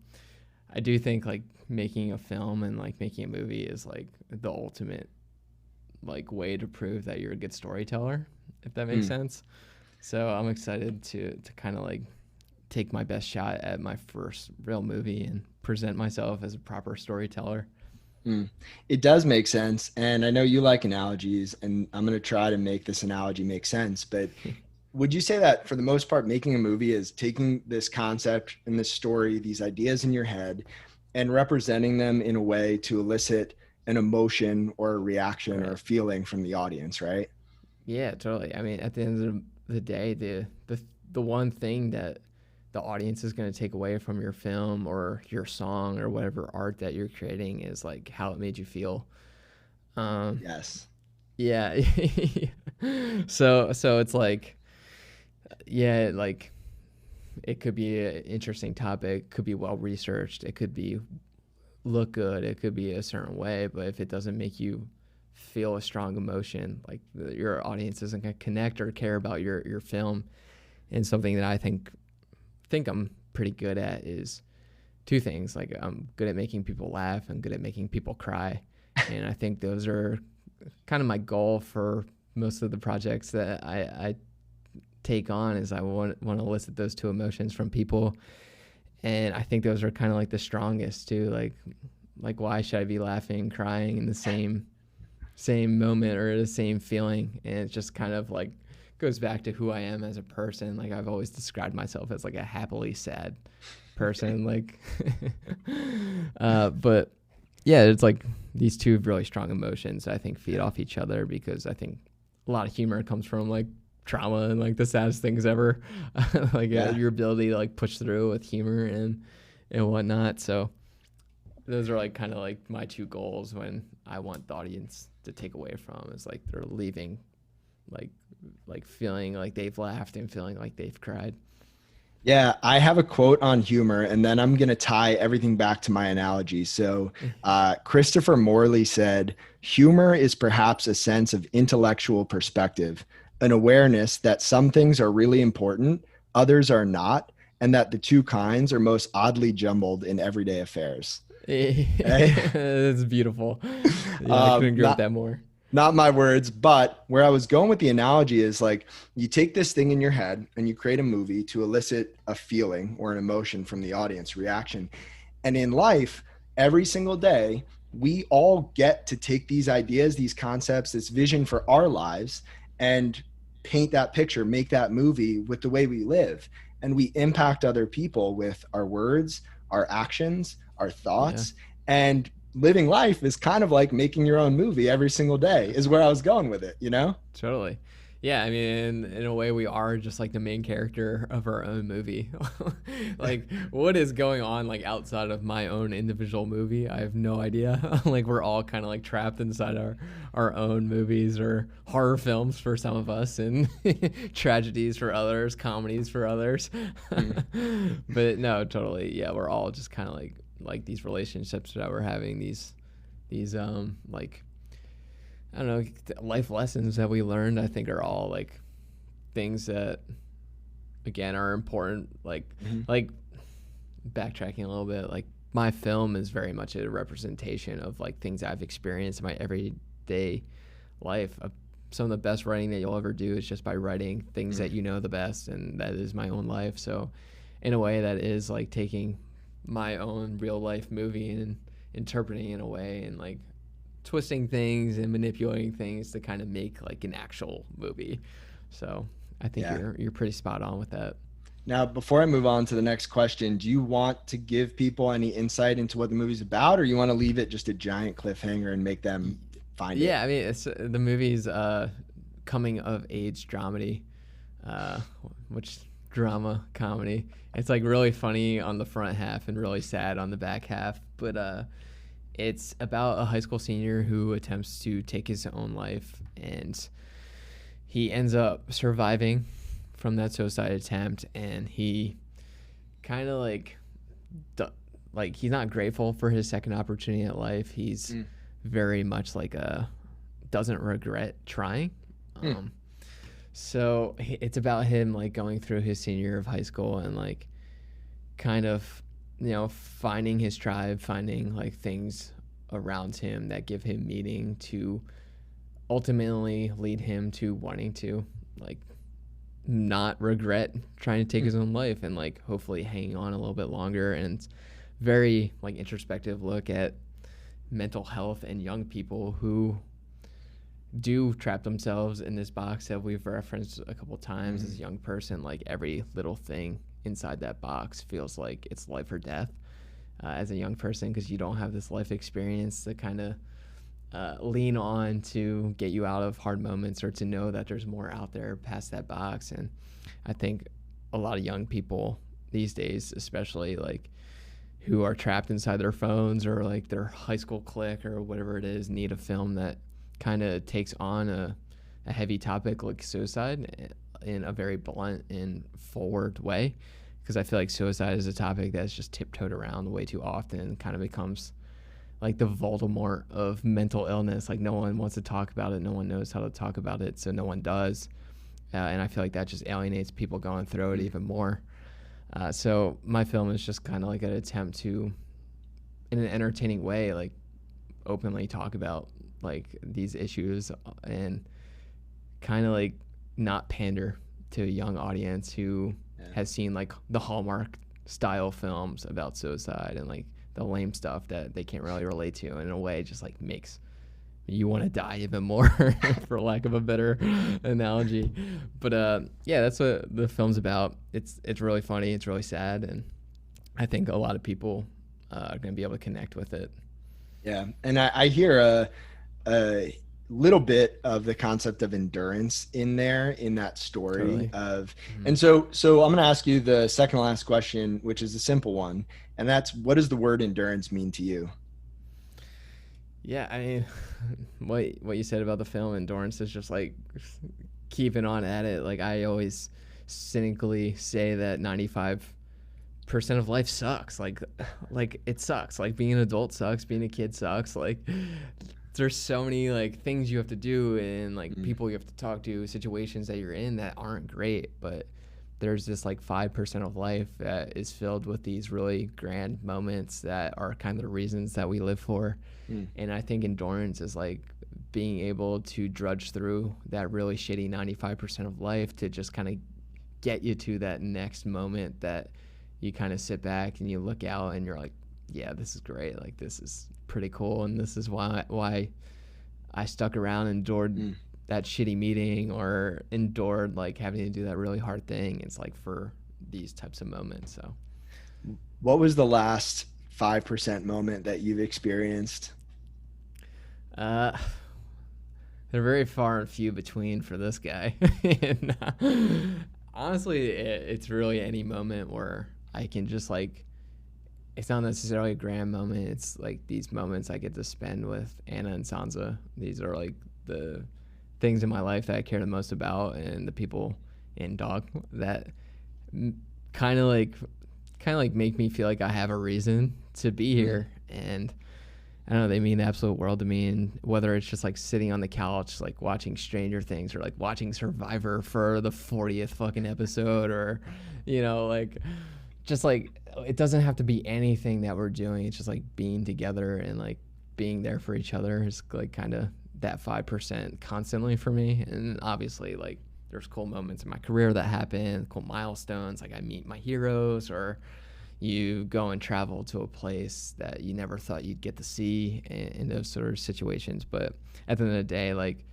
S2: I do think like making a film and like making a movie is like the ultimate like way to prove that you're a good storyteller, if that makes sense. So I'm excited to kind of like take my best shot at my first real movie and present myself as a proper storyteller.
S1: It does make sense. And I know you like analogies, and I'm going to try to make this analogy make sense. But would you say that for the most part, making a movie is taking this concept and this story, these ideas in your head, and representing them in a way to elicit an emotion or a reaction or a feeling from the audience, right?
S2: Yeah, totally. I mean, at the end of the day, the one thing that the audience is going to take away from your film or your song or whatever art that you're creating is like how it made you feel.
S1: Yes.
S2: Yeah. So it's like, yeah, like it could be an interesting topic, could be well researched, it could be look good, it could be a certain way, but if it doesn't make you feel a strong emotion, like your audience isn't going to connect or care about your film. And something that I think I'm pretty good at is two things. Like I'm good at making people laugh, I'm good at making people cry. And I think those are kind of my goal for most of the projects that I take on, is I want to elicit those two emotions from people. And I think those are kind of like the strongest too. Like why should I be laughing, crying in the same moment or the same feeling? And it's just kind of like goes back to who I am as a person. Like I've always described myself as like a happily sad person. Like, but yeah, it's like these two really strong emotions I think feed off each other, because I think a lot of humor comes from like trauma and like the saddest things ever. Like your ability to like push through with humor and whatnot. So those are like kind of like my two goals when I want the audience to take away from, is like they're leaving like feeling like they've laughed and feeling like they've cried.
S1: Yeah, I have a quote on humor, and then I'm going to tie everything back to my analogy. So Christopher Morley said, humor is perhaps a sense of intellectual perspective, an awareness that some things are really important, others are not, and that the two kinds are most oddly jumbled in everyday affairs.
S2: That's beautiful. Yeah, I couldn't agree with that more.
S1: Not my words, but where I was going with the analogy is like you take this thing in your head and you create a movie to elicit a feeling or an emotion from the audience reaction. And in life, every single day, we all get to take these ideas, these concepts, this vision for our lives and paint that picture, make that movie with the way we live. And we impact other people with our words, our actions, our thoughts, and living life is kind of like making your own movie every single day, is where I was going with it, you know?
S2: Totally. Yeah, I mean, in a way, we are just like the main character of our own movie. Like, what is going on like outside of my own individual movie? I have no idea. Like, we're all kind of like trapped inside our own movies, or horror films for some of us, and tragedies for others, comedies for others. But no, totally. Yeah, we're all just kind of like these relationships that we're having, these like, I don't know, life lessons that we learned, I think are all like things that again are important. Like
S1: Mhm.
S2: like backtracking a little bit, like my film is very much a representation of like things I've experienced in my everyday life. Some of the best writing that you'll ever do is just by writing things that
S1: Mm.
S2: you know the best, and that is my own life. So in a way, that is like taking my own real life movie and interpreting it in a way, and like twisting things and manipulating things to kind of make like an actual movie. So I think
S1: Yeah.
S2: you're pretty spot on with that.
S1: Now, before I move on to the next question, do you want to give people any insight into what the movie's about, or you want to leave it just a giant cliffhanger and make them find it?
S2: Yeah, I mean, it's the movie's coming of age dramedy, uh, which drama comedy. It's like really funny on the front half and really sad on the back half. But it's about a high school senior who attempts to take his own life, and he ends up surviving from that suicide attempt, and he kind of like he's not grateful for his second opportunity at life. He's very much like a doesn't regret trying.
S1: Mm.
S2: So it's about him like going through his senior year of high school and like kind of, finding his tribe, finding like things around him that give him meaning to ultimately lead him to wanting to like not regret trying to take his own life, and like hopefully hanging on a little bit longer. And it's very like introspective look at mental health and young people who do trap themselves in this box that we've referenced a couple times. As a young person, like every little thing inside that box feels like it's life or death as a young person, because you don't have this life experience to kind of lean on to get you out of hard moments, or to know that there's more out there past that box. And I think a lot of young people these days, especially like who are trapped inside their phones or like their high school clique or whatever it is, need a film that kind of takes on a heavy topic like suicide in a very blunt and forward way. Because I feel like suicide is a topic that's just tiptoed around way too often, and kind of becomes like the Voldemort of mental illness. Like no one wants to talk about it. No one knows how to talk about it. So no one does. And I feel like that just alienates people going through it even more. So my film is just kind of like an attempt to, in an entertaining way, like openly talk about like these issues, and kind of like not pander to a young audience who has seen like the Hallmark style films about suicide and like the lame stuff that they can't really relate to, and in a way just like makes you want to die even more for lack of a better analogy. But yeah, that's what the film's about. It's really funny, it's really sad, and I think a lot of people are going to be able to connect with it.
S1: Yeah, and I hear a little bit of the concept of endurance in there in that story
S2: Totally.
S1: of,
S2: Mhm.
S1: and so I'm going to ask you the second to last question, which is a simple one, and that's, what does the word endurance mean to you?
S2: Yeah, I mean, what you said about the film endurance is just like keeping on at it. Like I always cynically say that 95% of life sucks. Like it sucks. Like being an adult sucks. Being a kid sucks. Like there's so many like things you have to do, and like people you have to talk to, situations that you're in that aren't great. But there's this like 5% of life that is filled with these really grand moments that are kind of the reasons that we live for. And I think endurance is like being able to drudge through that really shitty 95% of life to just kind of get you to that next moment that you kind of sit back and you look out and you're like, yeah, this is great. Like this is pretty cool, and this is why I stuck around and endured that shitty meeting, or endured like having to do that really hard thing. It's like for these types of moments. So
S1: What was the last 5% moment that you've experienced?
S2: they're very far and few between for this guy. And, honestly, it's really any moment where I can just like, it's not necessarily a grand moment. It's like these moments I get to spend with Anna and Sansa. These are like the things in my life that I care the most about, and the people in Dog that kind of like make me feel like I have a reason to be here. And I don't know, they mean the absolute world to me. And whether it's just like sitting on the couch, like watching Stranger Things or like watching Survivor for the 40th fucking episode, or, like just like it doesn't have to be anything that we're doing. It's just like being together and like being there for each other is like kind of that 5% constantly for me. And obviously, like, there's cool moments in my career that happen, cool milestones, like I meet my heroes, or you go and travel to a place that you never thought you'd get to see in those sort of situations. But at the end of the day, like,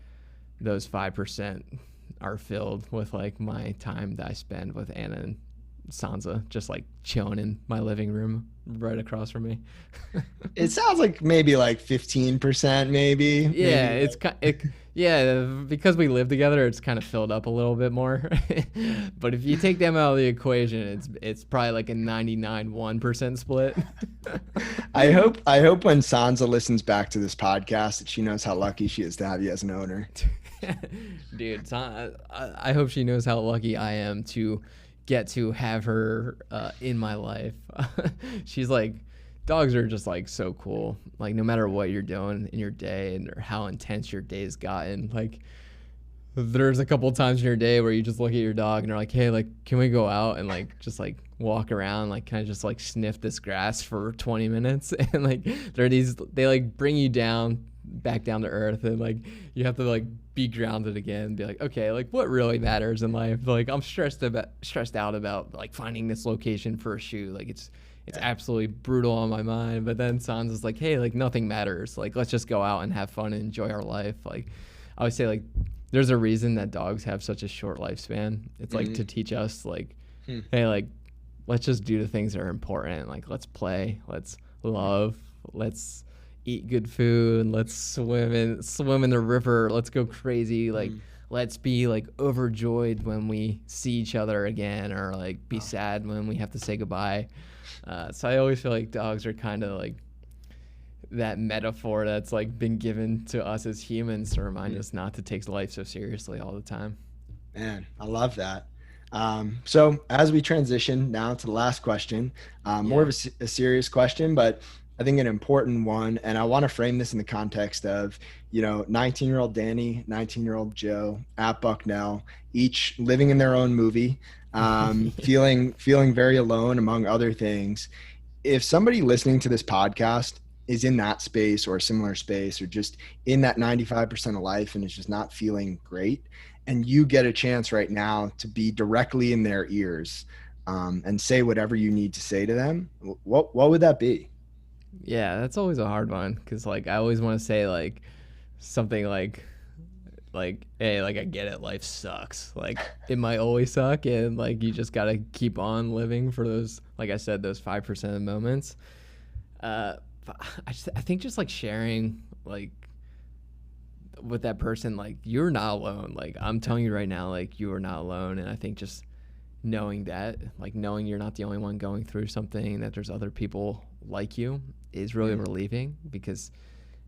S2: those 5% are filled with like my time that I spend with Anna and Sansa, just like chilling in my living room right across from me.
S1: It sounds like maybe like 15%, maybe.
S2: Yeah,
S1: Maybe
S2: yeah, because we live together, it's kind of filled up a little bit more. But if you take them out of the equation, it's probably like a 99-1% split.
S1: I hope when Sansa listens back to this podcast that she knows how lucky she is to have you as an owner.
S2: Dude, I hope she knows how lucky I am to get to have her in my life. She's like, dogs are just like so cool. Like, no matter what you're doing in your day and or how intense your day's gotten, like, there's a couple times in your day where you just look at your dog and you're like, hey, like, can we go out and like just like walk around, like kind of just like sniff this grass for 20 minutes? And like they like bring you down back down to earth, and like you have to like be grounded again and be like, okay, like what really matters in life? Like, I'm stressed out about like finding this location for a shoe. Like, it's absolutely brutal on my mind. But then Sansa's like, hey, like nothing matters. Like, let's just go out and have fun and enjoy our life. Like, I always say, like, there's a reason that dogs have such a short lifespan. It's like to teach us, like, hey, like, let's just do the things that are important. Like, let's play, let's love, let's eat good food, let's swim in the river, let's go crazy. Like, let's be like overjoyed when we see each other again, or like be sad when we have to say goodbye. So I always feel like dogs are kind of like that metaphor that's like been given to us as humans to remind us not to take life so seriously all the time.
S1: Man, I love that. So as we transition now to the last question, more of a serious question, but I think an important one. And I want to frame this in the context of, 19-year-old Danny, 19-year-old Joe at Bucknell, each living in their own movie, feeling very alone, among other things. If somebody listening to this podcast is in that space or a similar space, or just in that 95% of life and is just not feeling great, and you get a chance right now to be directly in their ears, and say whatever you need to say to them, what would that be?
S2: Yeah, that's always a hard one, because like I always want to say like something like hey, like I get it, life sucks, like it might always suck, and like you just gotta keep on living for those, like I said, those 5% of the moments. I think just like sharing like with that person, like, you're not alone. Like, I'm telling you right now, like, you are not alone. And I think just knowing that, like, knowing you're not the only one going through something, that there's other people like you, is really relieving. Because,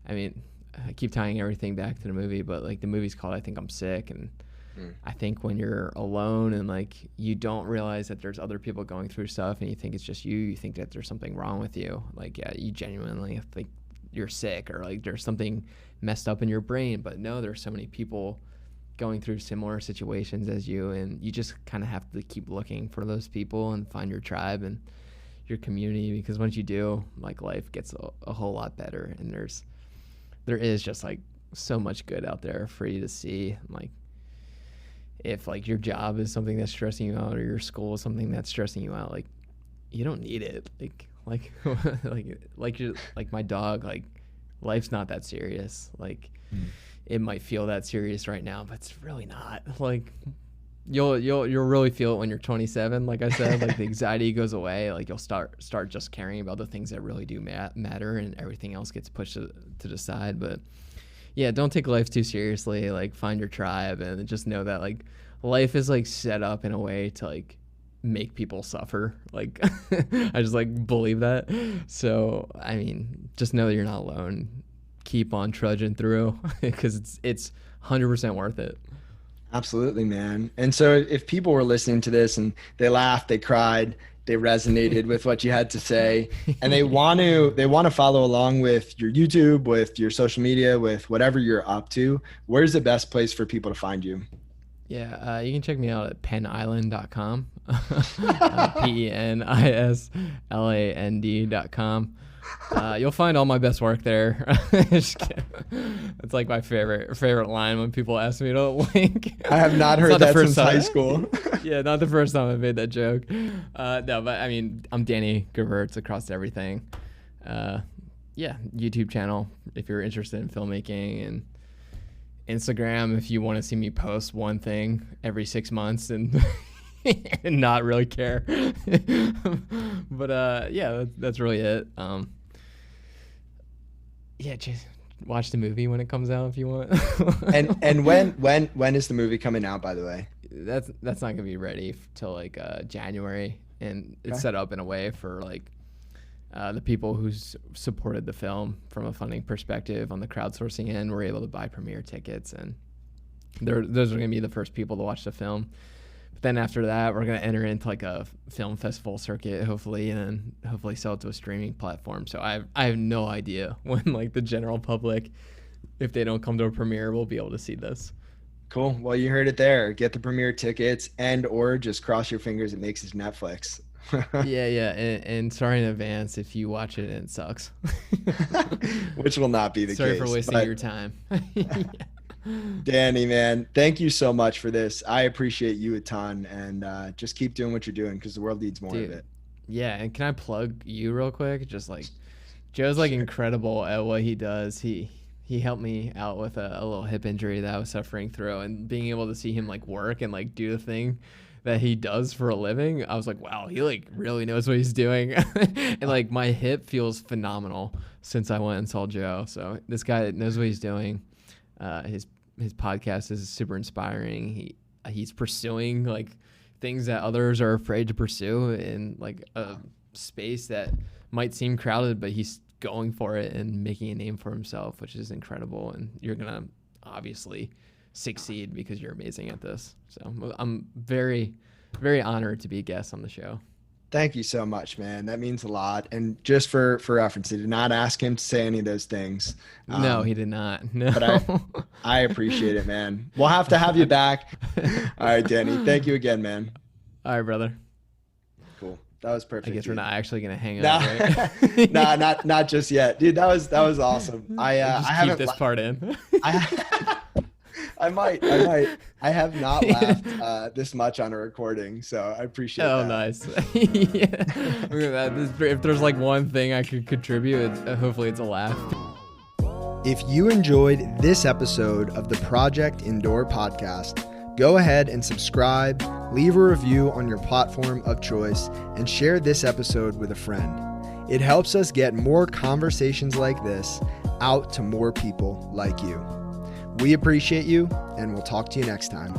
S2: I mean, I keep tying everything back to the movie, but like the movie's called I Think I'm Sick, and I think when you're alone and like you don't realize that there's other people going through stuff, and you think it's just you think that there's something wrong with you, like, yeah, you genuinely think you're sick, or like there's something messed up in your brain. But no, there's so many people going through similar situations as you, and you just kind of have to keep looking for those people and find your tribe and your community, because once you do, like, life gets a whole lot better, and there is just like so much good out there for you to see. Like, if like your job is something that's stressing you out, or your school is something that's stressing you out, like, you don't need it. Like my dog, like, life's not that serious. Like, it might feel that serious right now, but it's really not. Like, you'll really feel it when you're 27. Like I said, like, the anxiety goes away. Like, you'll start just caring about the things that really do matter, and everything else gets pushed to the side. But yeah, don't take life too seriously. Like, find your tribe, and just know that like life is like set up in a way to like make people suffer. Like, I just like believe that. So I mean, just know that you're not alone. Keep on trudging through, because it's 100% worth it.
S1: Absolutely, man. And so if people were listening to this and they laughed, they cried, they resonated with what you had to say, and they want to follow along with your YouTube, with your social media, with whatever you're up to. Where's the best place for people to find you?
S2: Yeah, you can check me out at penisland.com, penisland.com. You'll find all my best work there. Just kidding. It's like my favorite line when people ask me to link.
S1: I have not heard that since high school.
S2: Yeah, not the first time I made that joke. No, but I mean, I'm Danny Gevirtz across everything. Yeah, YouTube channel if you're interested in filmmaking, and Instagram if you want to see me post one thing every 6 months and and not really care. But yeah, that's really it. Yeah, just watch the movie when it comes out if you want.
S1: and when is the movie coming out, by the way?
S2: That's not gonna be ready till like January, and it's set up in a way for like the people who supported the film from a funding perspective on the crowdsourcing end were able to buy premiere tickets, and those are gonna be the first people to watch the film. But then after that, we're gonna enter into like a film festival circuit, hopefully, and then hopefully sell it to a streaming platform. So I have no idea when like the general public, if they don't come to a premiere, will be able to see this.
S1: Cool. Well, you heard it there. Get the premiere tickets, and or just cross your fingers it makes it Netflix.
S2: yeah. And sorry in advance if you watch it and it sucks.
S1: Which will not be the case.
S2: Sorry for wasting your time. Yeah.
S1: Danny, man, thank you so much for this. I appreciate you a ton, and just keep doing what you're doing because the world needs more of it.
S2: Yeah, and can I plug you real quick? Just like Joe's like incredible at what he does. He helped me out with a little hip injury that I was suffering through, and being able to see him like work and like do the thing that he does for a living, I was like, wow, he like really knows what he's doing. And like my hip feels phenomenal since I went and saw Joe. So this guy knows what he's doing. His podcast is super inspiring. He's pursuing like things that others are afraid to pursue in like a space that might seem crowded, but he's going for it and making a name for himself, which is incredible. And you're gonna obviously succeed because you're amazing at this. So I'm very, very honored to be a guest on the show.
S1: Thank you so much, man. That means a lot. And just for reference, I did not ask him to say any of those things.
S2: No, he did not. No.
S1: But I appreciate it, man. We'll have to have you back. All right, Danny. Thank you again, man.
S2: All right, brother.
S1: Cool. That was perfect.
S2: I guess we're not actually gonna hang
S1: up,
S2: right?
S1: Nah, not just yet, dude. That was awesome. I haven't
S2: keep this part in.
S1: I might. I have not laughed this much on a recording, so I appreciate that.
S2: Oh, nice. Yeah. If there's like one thing I could contribute, hopefully it's a laugh.
S1: If you enjoyed this episode of the Project Indoor podcast, go ahead and subscribe, leave a review on your platform of choice, and share this episode with a friend. It helps us get more conversations like this out to more people like you. We appreciate you, and we'll talk to you next time.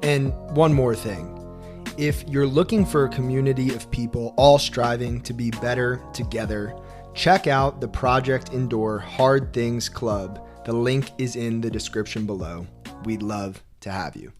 S1: And one more thing. If you're looking for a community of people all striving to be better together, check out the Project Indoor Hard Things Club. The link is in the description below. We'd love to have you.